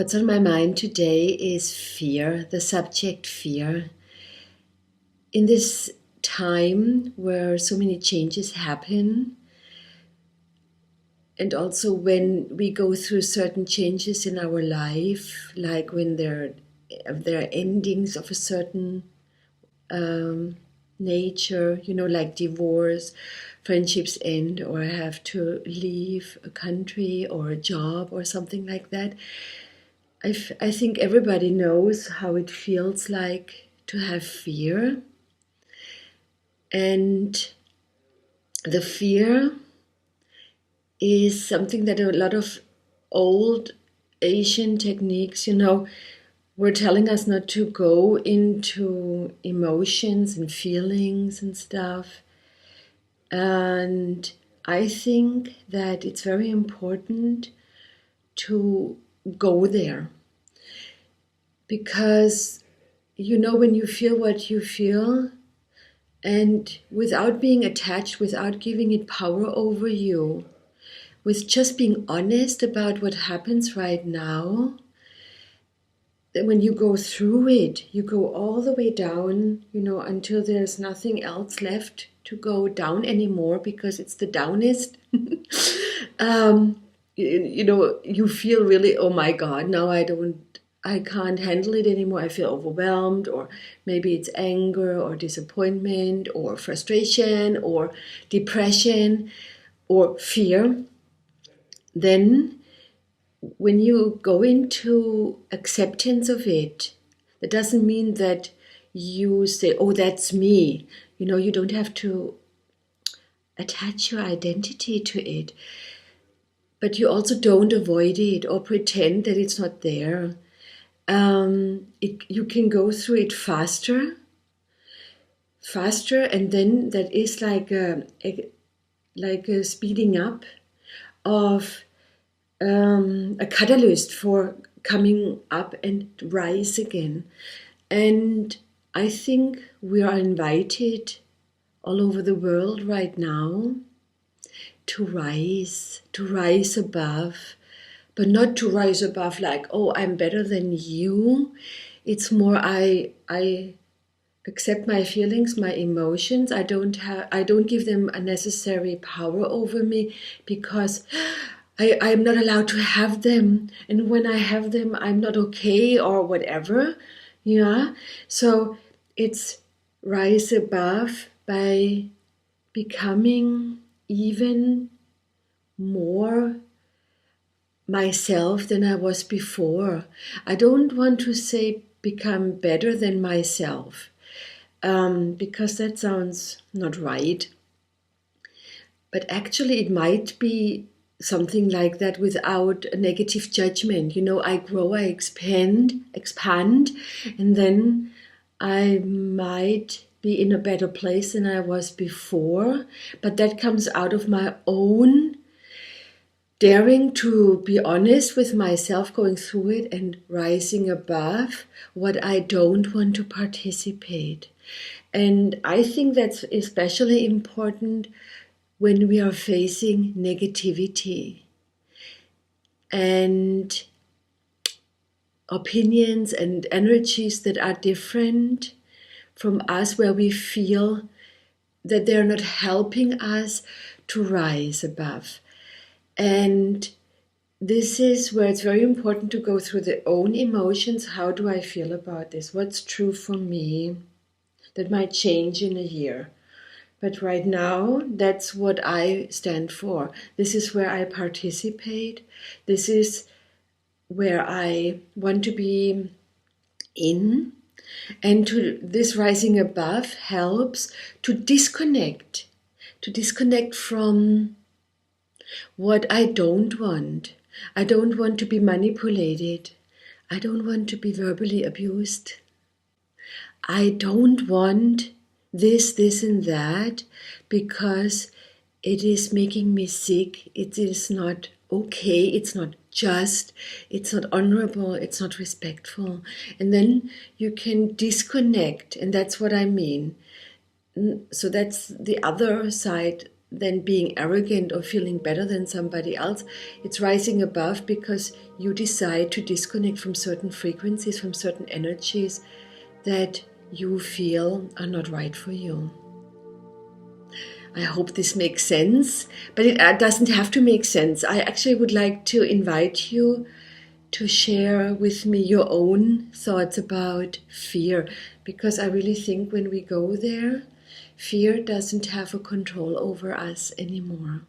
What's on my mind today is fear, the subject fear. In this time where so many changes happen, and also when we go through certain changes in our life, like when there are endings of a certain nature, like divorce, friendships end, or I have to leave a country or a job or something like that. I think everybody knows how it feels like to have fear. And the fear is something that a lot of old Asian techniques, were telling us not to go into emotions and feelings and stuff. And I think that it's very important to go there. Because, when you feel what you feel, and without being attached, without giving it power over you, with just being honest about what happens right now, then when you go through it, you go all the way down, until there's nothing else left to go down anymore, because it's the downest. You feel really, oh my God, now I can't handle it anymore. I feel overwhelmed, or maybe it's anger or disappointment or frustration or depression or fear. Then when you go into acceptance of it, that doesn't mean that you say, oh, that's me. You don't have to attach your identity to it. But you also don't avoid it or pretend that it's not there. You can go through it faster, and then that is like a speeding up of a catalyst for coming up and rise again. And I think we are invited all over the world right now to rise above. But not to rise above like, oh, I'm better than you. It's more I accept my feelings, my emotions. I don't give them a necessary power over me, because I'm not allowed to have them. And when I have them, I'm not okay or whatever. Yeah. So it's rise above by becoming even more myself than I was before. I don't want to say become better than myself, because that sounds not right. But actually it might be something like that without a negative judgment. I grow, I expand, and then I might be in a better place than I was before. But that comes out of my own daring to be honest with myself, going through it and rising above what I don't want to participate. And I think that's especially important when we are facing negativity and opinions and energies that are different from us, where we feel that they're not helping us to rise above. And this is where it's very important to go through their own emotions. How do I feel about this? What's true for me? That might change in a year. But right now, that's what I stand for. This is where I participate. This is where I want to be in. And this rising above helps to disconnect from what I don't want. I don't want to be manipulated. I don't want to be verbally abused. I don't want this and that, because it is making me sick. It is not okay. It's not just. It's not honorable. It's not respectful. And then you can disconnect. And that's what I mean. So that's the other side than being arrogant or feeling better than somebody else. It's rising above because you decide to disconnect from certain frequencies, from certain energies that you feel are not right for you. I hope this makes sense, but it doesn't have to make sense. I actually would like to invite you to share with me your own thoughts about fear, because I really think when we go there, fear doesn't have a control over us anymore.